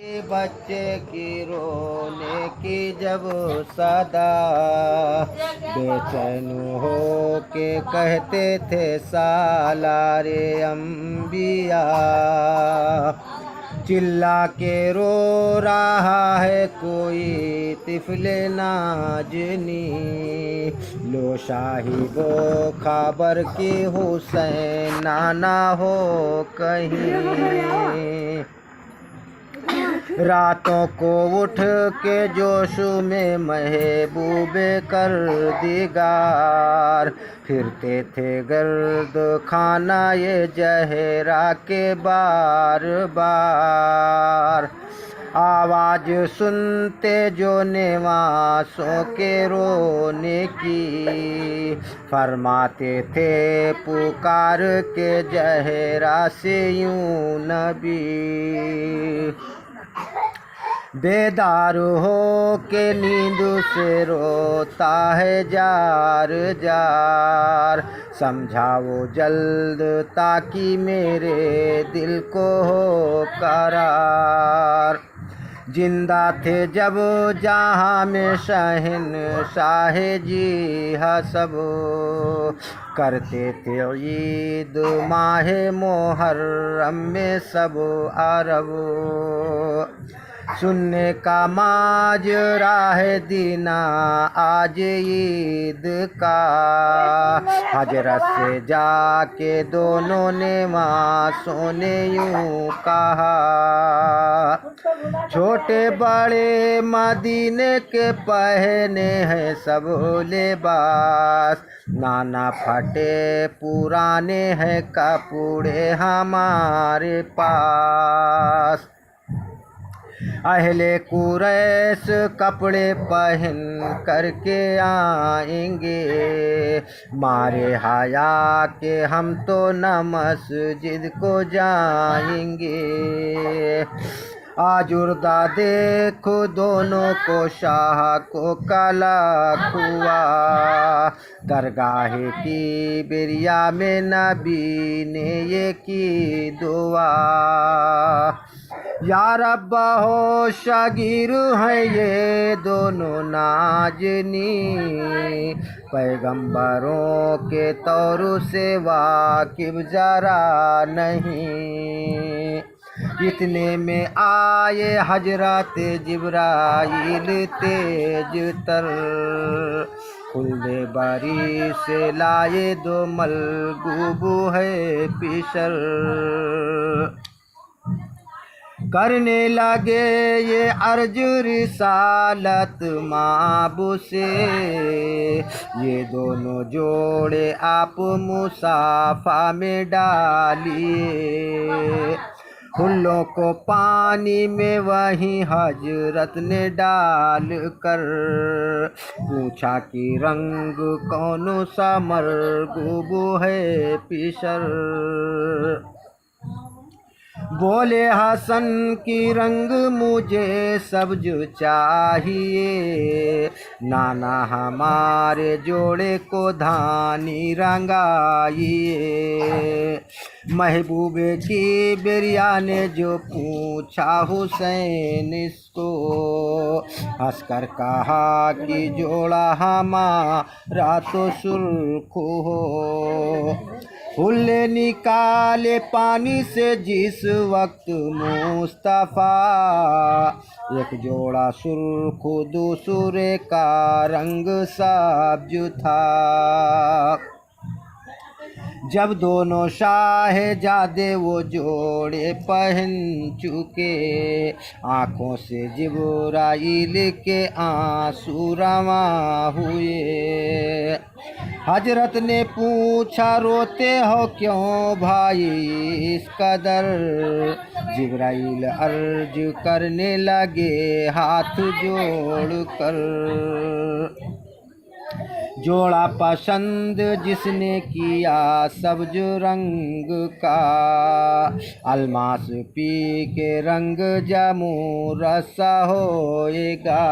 बच्चे की रोने की जब सदा बेचैन हो के कहते थे सालारे अम्बिया। चिल्ला के रो रहा है कोई तिफले नाजनी, लो शाही वो खबर की हुसैन नाना हो कहीं। रातों को उठ के जोश में महबूबे कर दिगार फिरते थे गर्द खाना ये जहरा के बार बार। आवाज सुनते जो नेवासों के रोने की, फरमाते थे पुकार के जहरा से यूं नबी। बेदार हो के नींद से रोता है जार जार, समझाओ जल्द ताकि मेरे दिल को हो करार। जिंदा थे जब जहाँ में शहंशाह जी हसब, करते थे ईद माहे मुहर्रम में सब अरब। सुनने का माजरा है दीना आज ईद का, हजरत से जाके दोनों ने मासूम ने यूं कहा। छोटे बड़े मदीने के पहने हैं सब लिबास, नाना फटे पुराने हैं कपड़े हमारे पास। अहले कुरैश कपड़े पहन करके आएंगे, मारे हया के हम तो न मस्जिद को जाएंगे। आजुर्दा देखो दोनों को शाह को काला हुआ, दरगाहे की बिरिया में नबी ने ये की दुआ। या रब्बा हो शागिर हैं ये दोनों नाजनी, पैगंबरों के तौर से वाकिब जरा नहीं। इतने में आए हजरत जिब्राइल तेज तर, खुल्दे बारी से लाए दो मलगूबू है पिशर। करने लगे ये अर्ज रिसालत माबू से, ये दोनों जोड़े आप मुसाफा में डालिए। हुल्लों को पानी में वहीं हजरत ने डाल कर, पूछा कि रंग कौन सा मरगूब है पिशर। बोले हसन की रंग मुझे सब्ज चाहिए, नाना हमारे जोड़े को धानी रंगाइए। महबूबे की बिरिया ने जो पूछा हुसैन इसको, हंसकर कहा कि जोड़ा हमारा तो सुर्ख हो। हुल्ले निकाले पानी से जिस वक्त मुस्तफ़ा, एक जोड़ा सुर्ख दूसरे का रंग सब्ज था। जब दोनों शाहजादे वो जोड़े पहन चुके, आँखों से जिब्राइल के आंसू रवा हुए। हजरत ने पूछा रोते हो क्यों भाई इस कदर, जिब्राइल अर्ज करने लगे हाथ जोड़ कर। जोड़ा पसंद जिसने किया सब्ज रंग का, अलमास पी के रंग जमू रसा होएगा।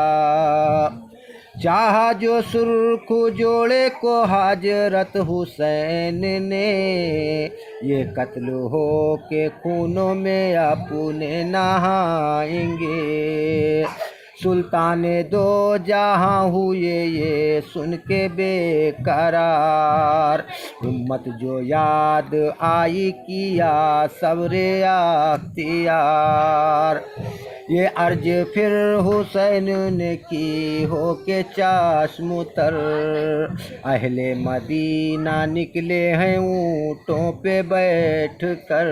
चाहा जो सुर्ख जोड़े को हजरत हुसैन ने, ये कत्ल हो के खूनों में अपने नहाएंगे। सुल्तान दो जहाँ हुए ये सुन के बेकरार, उम्मत जो याद आई किया सब्र अख्तियार। ये अर्ज फिर हुसैन ने की हो के चश्मुतर, अहले मदीना निकले हैं ऊँटों पे बैठ कर।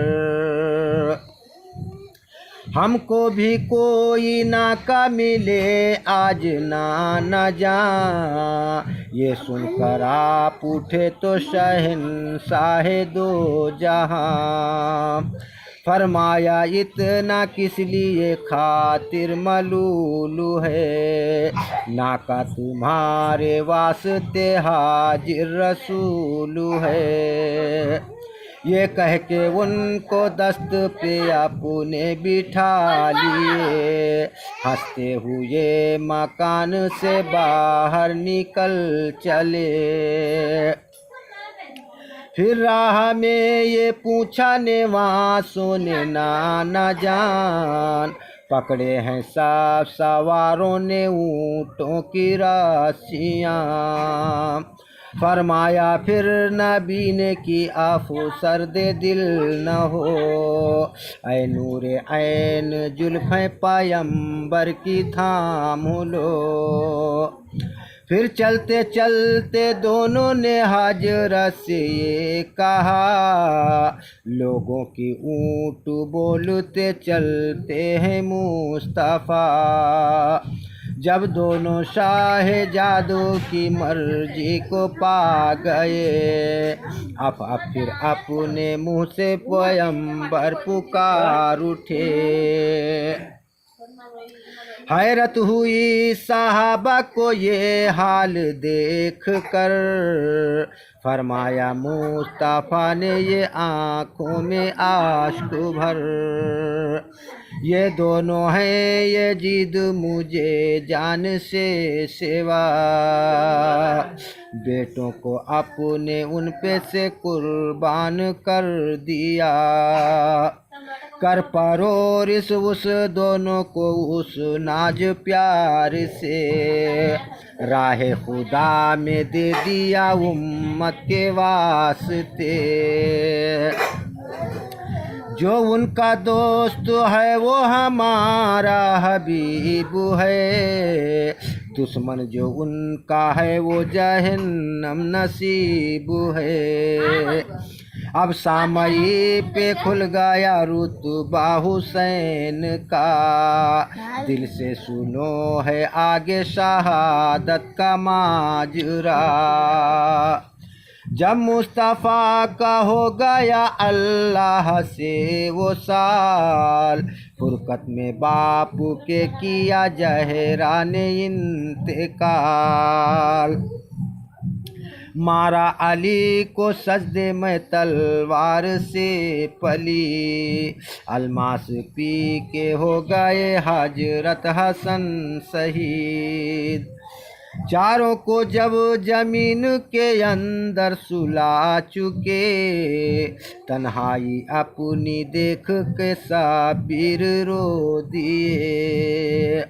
हमको भी कोई नाका मिले आज ना न जा, ये सुनकर आप उठे तो शहंशाह दो जहां। फरमाया इतना किस लिए खातिर मलूलू है, नाका तुम्हारे वास्ते हाजिर रसूलू है। ये कह के उनको दस्त पे अपने बिठा लिए, हंसते हुए मकान से बाहर निकल चले। फिर राह में ये पूछा नेवासों ने ना जान, पकड़े हैं सब सवारों ने ऊँटों की रस्सियाँ। फरमाया फिर नबी ने कि आफू सर्दे दिल न हो, ऐ नूरे ऐन जुल्फ़े पैगंबर की थाम लो। फिर चलते चलते दोनों ने हजरत से ये कहा, लोगों की ऊँट बोलते चलते हैं मुस्तफ़ा। जब दोनों शाहजादों की मर्जी को पा गए, अब फिर अपने मुँह से पैगंबर पुकार उठे। हैरत हुई साहबा को ये हाल देख कर, फरमाया मुस्तफ़ा ने ये आँखों में आश्क भर। ये दोनों हैं ये जिद मुझे जान से सेवा, बेटों को अपने उन पे से कुर्बान कर दिया। कर परोरिस उस दोनों को उस नाज प्यार से, राह खुदा में दे दिया उम्मत के वास्ते। जो उनका दोस्त है वो हमारा हबीब है, दुश्मन जो उनका है वो जहन्नम नसीब है। अब सामई पे खुल गया रुतबा हुसैन का, दिल से सुनो है आगे शहादत का माजरा। जब मुस्तफ़ा का हो गया अल्लाह से वो साल, फुरकत में बापू के किया जहरा ने इंतकाल। मारा अली को सजदे में तलवार से पली, अलमास पी के हो गए हजरत हसन शहीद। चारों को जब जमीन के अंदर सुला चुके, तन्हाई अपनी देख के साबिर रो दिए।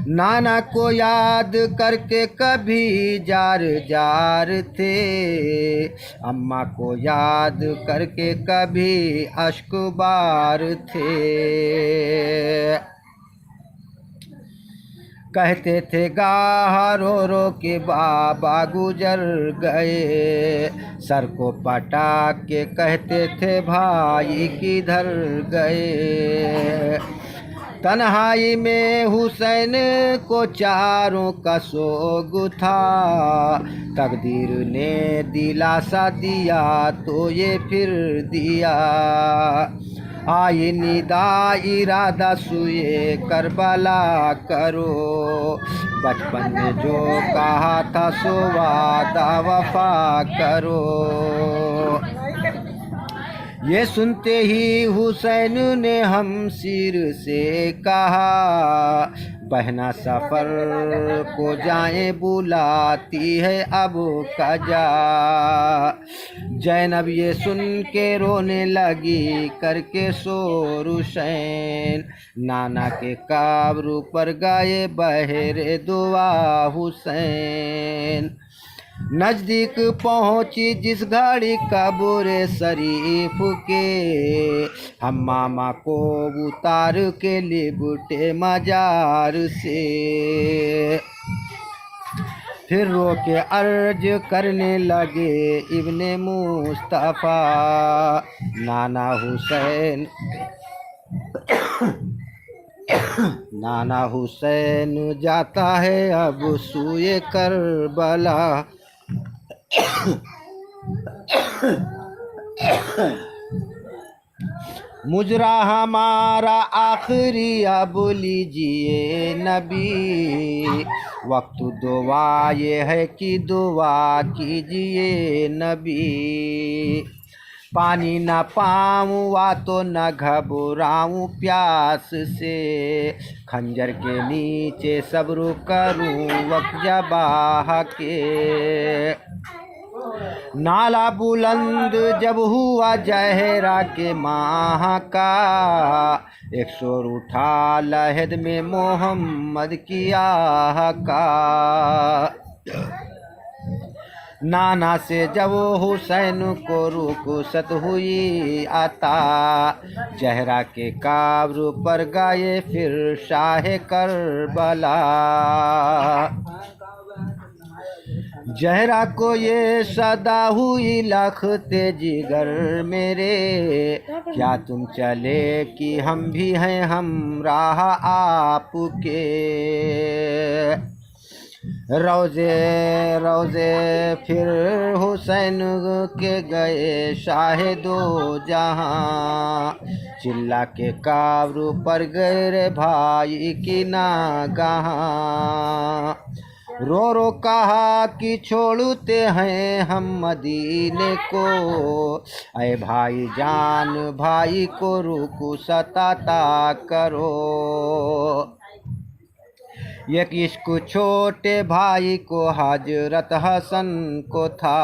नाना को याद करके कभी जार जार थे, अम्मा को याद करके कभी अश्क बार थे। कहते थे गाह रो रो के बाबा गुजर गए, सर को पटा के कहते थे भाई किधर गए। तन्हाई में हुसैन को चारों का सोग था, तकदीर ने दिलासा दिया तो ये फिर दिया। आई निदा इरादा सुए करबला करो, बचपन में जो कहा था सो वादा वफा करो। ये सुनते ही हुसैन ने हम सिर से कहा, बहना सफर को जाए बुलाती है अब कजा। जैनब ये सुन के रोने लगी करके शोर हुसैन। नाना के काबरू पर गाए बहरे दुआ हुसैन। नजदीक पहुंची जिस घड़ी कब्र शरीफ के, हम मामा को उतार के लिपटे मजार से। फिर रो के अर्ज करने लगे इब्ने मुस्तफ़ा, नाना हुसैन नाना हुसैन जाता है अब सूए करबला। मुजरा हमारा आखिरी अब लीजिए नबी, वक्त दुआ ये है कि दुआ कीजिए नबी। पानी न पाऊँ तो न घबराऊँ प्यास से, खंजर के नीचे सब्र करूँ वक्त जबाह के। नाला बुलंद जब हुआ जहरा के माह का, एक शोर उठा लहद में मोहम्मद की आह का। नाना से जब हुसैन को रुखसत हुई आता, जहरा के काब्र पर गाए फिर शाह करबला। जहरा को ये सदा हुई लखते जिगर मेरे, क्या तुम चले कि हम भी हैं हमराह आपके। रोज़े रोज़े फिर हुसैन के गए शाह दो जहां, चिल्ला के काब्र पर गए भाई की नागाहां। रो रो कहा कि छोड़ते हैं हम मदीने को, ऐ भाई जान भाई को रुकू सताता करो। एक इश्क छोटे भाई को हजरत हसन को था,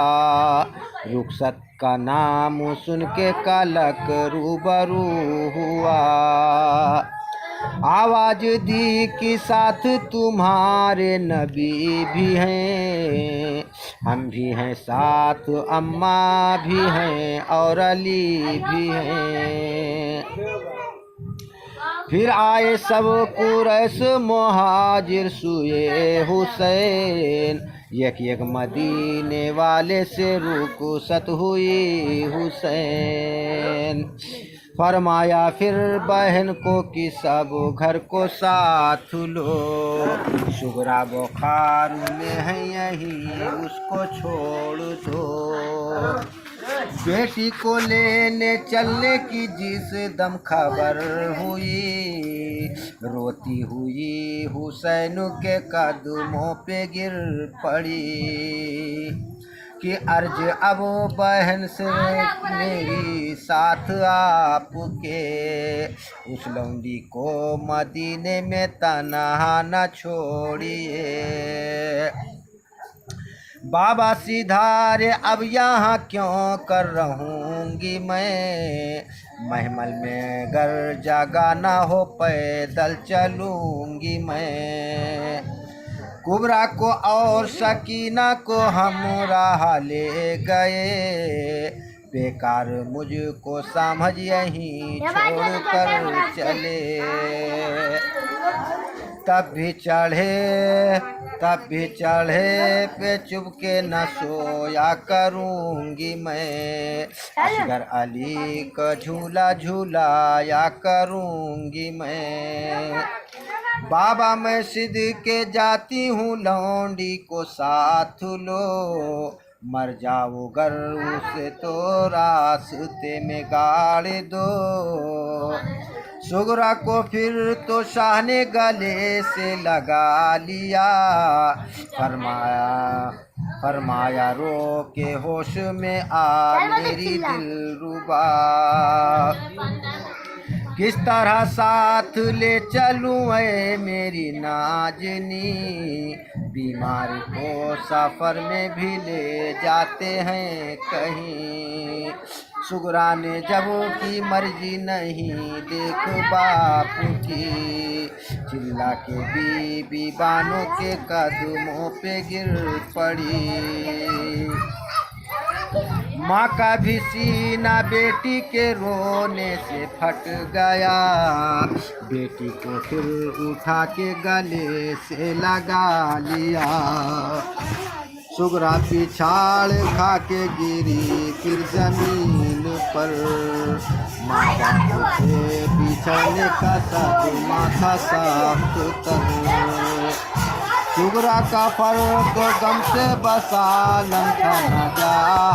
रुखसत का नाम सुन के कलक रूबरू हुआ। आवाज दी कि साथ तुम्हारे नबी भी हैं, हम भी हैं साथ, अम्मा भी हैं और अली भी हैं। फिर आए सब कुरैश मुहाजिर सुए हुसैन, एक एक मदीने वाले से रुखसत हुई हुसैन। फरमाया फिर बहन को कि सब घर को साथ लो, सुगरा बुखार में है यही उसको छोड़ दो। बेटी को लेने चलने की जिस दम खबर हुई, रोती हुई हुसैन के कदमों पे गिर पड़ी कि अर्ज अब बहन से मेरी साथ आपके, उस लौंडी को मदीने में तन्हा न छोड़िए। बाबा सिधारे अब यहाँ क्यों कर रहूँगी मैं, महमल में घर जगह न हो पैदल चलूँगी मैं। कुबरा को और सकीना को हम राह ले गए, बेकार मुझको समझ यहीं छोड़ कर चले। तब भी चढ़े पे चुपके न सोया करूँगी मैं, असगर अली का झूला झूलाया करूँगी मैं। बाबा मैं सिद्ध के जाती हूँ लौंडी को साथ लो, मर जाओ गर उसे तो रास्ते में गाड़ दो। सुगरा को फिर तो शाह ने गले से लगा लिया, फरमाया रो के होश में आ मेरी दिलरुबा। किस तरह साथ ले चलूं ऐ मेरी नाजनी, बीमार को सफ़र में भी ले जाते हैं कहीं। सुगरा ने जब की मर्जी नहीं देख बाप की, चिल्ला के बीबी बानों के कदमों पे गिर पड़ी। माँ का भी सीना बेटी के रोने से फट गया, बेटी को फिर उठा के गले से लगा लिया। सुगरा पिछाड़ खा के गिरी फिर जमीन पर, माँ बाप से बिछड़ने का सदमा था साफ तर। सुगरा का फर्क गम से बसा लंका न जा।